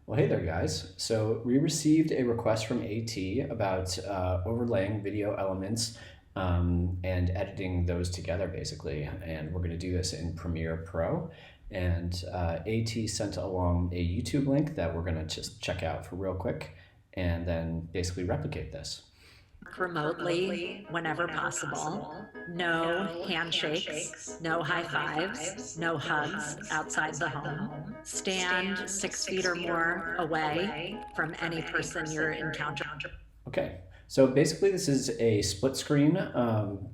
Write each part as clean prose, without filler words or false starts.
Well, hey there, guys. So we received a request from AT about overlaying video elements and editing those together, basically. And we're going to do this in Premiere Pro. And AT sent along a YouTube link that we're going to just check out for real quick and then basically replicate this. Remotely whenever possible. No handshakes, no high fives, no hugs outside the home. Stand 6 feet or more away from any person you're encountering. Okay, so basically this is a split screen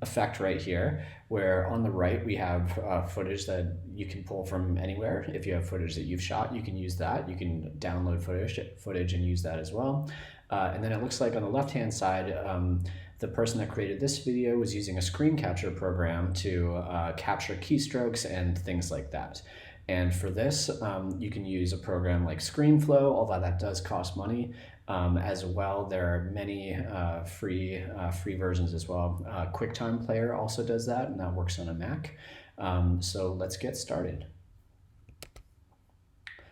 effect right here, where on the right we have footage that you can pull from anywhere. If you have footage that you've shot, you can use that. You can download footage and use that as well. And then it looks like on the left-hand side, the person that created this video was using a screen capture program to capture keystrokes and things like that. And for this, you can use a program like ScreenFlow, although that does cost money. As well, there are many free versions as well. QuickTime Player also does that, and that works on a Mac. So let's get started.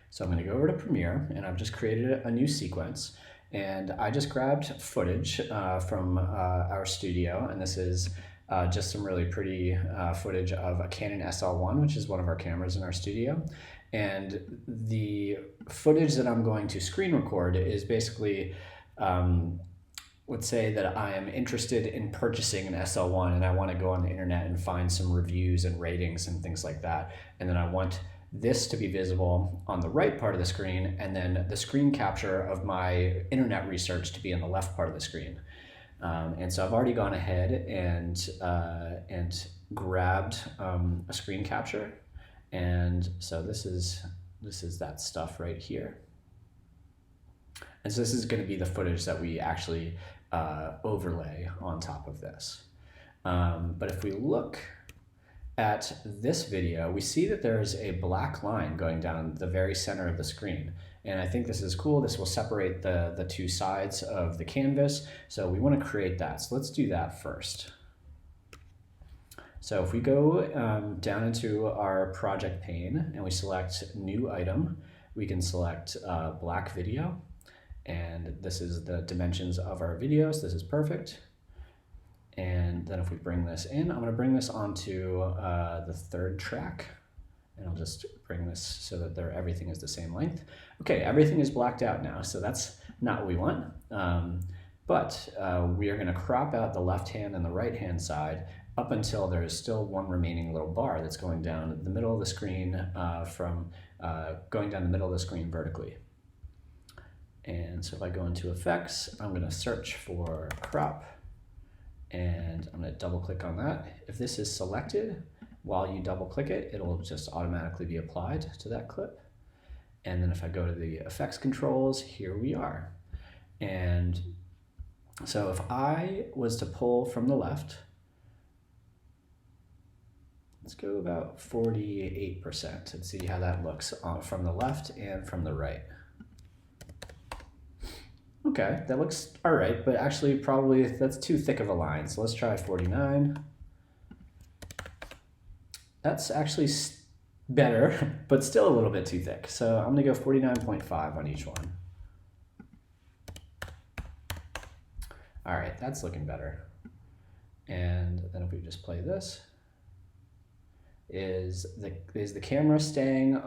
So I'm going to go over to Premiere, and I've just created a new sequence. And I just grabbed footage from our studio, and this is just some really pretty footage of a Canon SL1, which is one of our cameras in our studio. And the footage that I'm going to screen record is basically, let's say that I am interested in purchasing an SL1 and I want to go on the internet and find some reviews and ratings and things like that. And then I want this to be visible on the right part of the screen, and then the screen capture of my internet research to be in the left part of the screen. And so I've already gone ahead and grabbed a screen capture. And so this is that stuff right here. And so this is going to be the footage that we actually overlay on top of this. But if we look at this video, we see that there is a black line going down the very center of the screen. And I think this is cool. This will separate the two sides of the canvas. So we want to create that. So let's do that first. So if we go down into our project pane and we select new item, we can select black video. And this is the dimensions of our videos. This is perfect. And then if we bring this in, I'm going to bring this onto the third track. And I'll just bring this so that everything is the same length. Okay, everything is blacked out now, so that's not what we want. But we are going to crop out the left-hand and the right-hand side up until there is still one remaining little bar that's going down the middle of the screen going down the middle of the screen vertically. And so if I go into Effects, I'm going to search for Crop, and I'm going to double click on that. If this is selected, while you double click it, it'll just automatically be applied to that clip. And then if I go to the effects controls, here we are. And so if I was to pull from the left, let's go about 48% and see how that looks from the left and from the right. Okay, that looks all right, but actually probably that's too thick of a line. So let's try 49. That's actually better, but still a little bit too thick. So I'm gonna go 49.5 on each one. All right, that's looking better. And then if we just play this, is the camera staying, it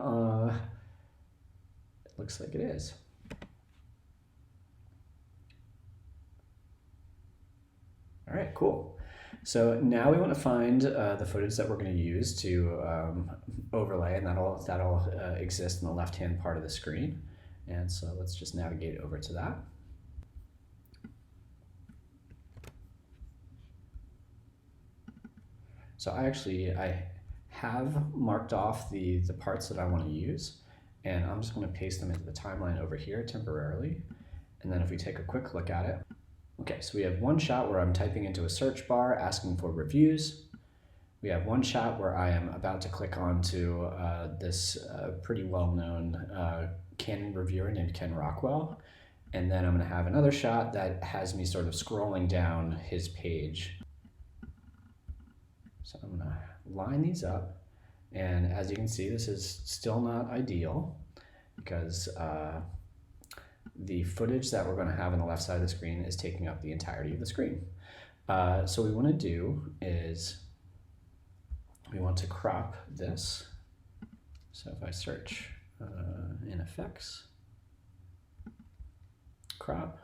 looks like it is. All right, cool. So now we want to find the footage that we're going to use to overlay, and that'll exist in the left-hand part of the screen. And so let's just navigate over to that. So I have marked off the parts that I want to use, and I'm just going to paste them into the timeline over here temporarily. And then if we take a quick look at it, okay, so we have one shot where I'm typing into a search bar asking for reviews. We have one shot where I am about to click onto this pretty well-known Canon reviewer named Ken Rockwell. And then I'm going to have another shot that has me sort of scrolling down his page. So I'm going to line these up. And as you can see, this is still not ideal because the footage that we're going to have on the left side of the screen is taking up the entirety of the screen. So what we want to do is we want to crop this. So if I search in effects, crop,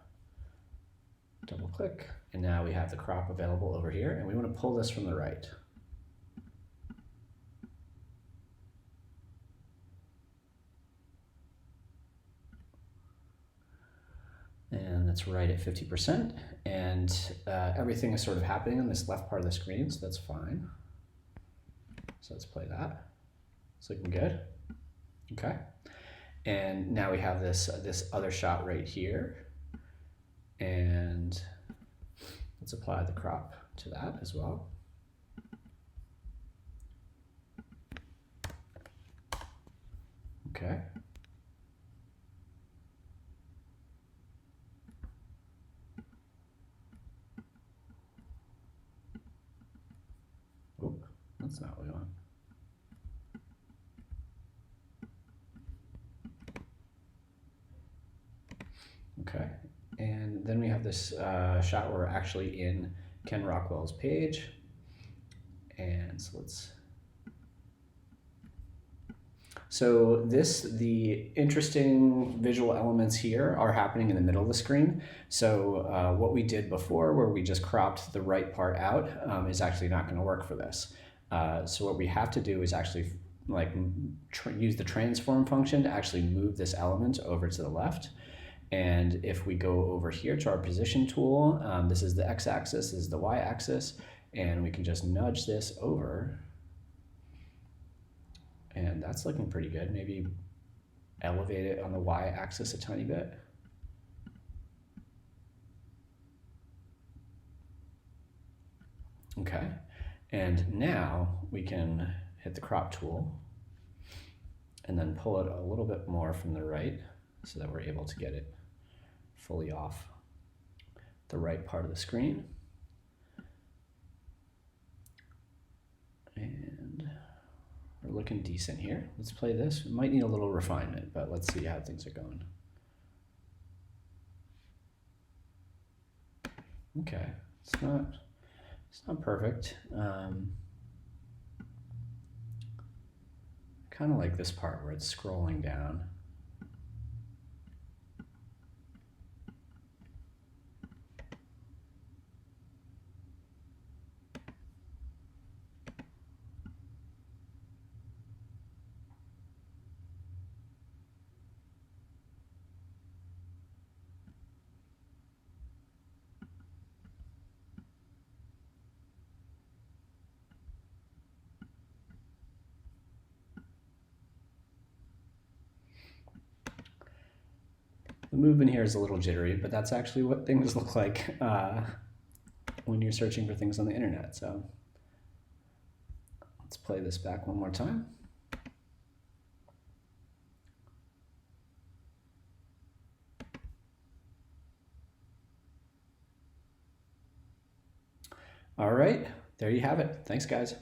double click, and now we have the crop available over here, and we want to pull this from the right. And that's right at 50%, and everything is sort of happening on this left part of the screen, so that's fine. So let's play that. It's looking good. Okay. And now we have this other shot right here, and let's apply the crop to that as well. Okay. Oh, that's not what we want. Okay, and then we have this shot where we're actually in Ken Rockwell's page. And so the interesting visual elements here are happening in the middle of the screen. So what we did before, where we just cropped the right part out, is actually not going to work for this. So what we have to do is actually use the transform function to actually move this element over to the left. And if we go over here to our position tool, this is the x-axis, this is the y-axis, and we can just nudge this over. And that's looking pretty good. Maybe elevate it on the y-axis a tiny bit. Okay, and now we can hit the crop tool and then pull it a little bit more from the right so that we're able to get it fully off the right part of the screen. And we're looking decent here. Let's play this. We might need a little refinement, but let's see how things are going. Okay, it's not perfect. Kind of like this part where it's scrolling down. The movement here is a little jittery, but that's actually what things look like when you're searching for things on the internet. So let's play this back one more time. All right, there you have it. Thanks, guys.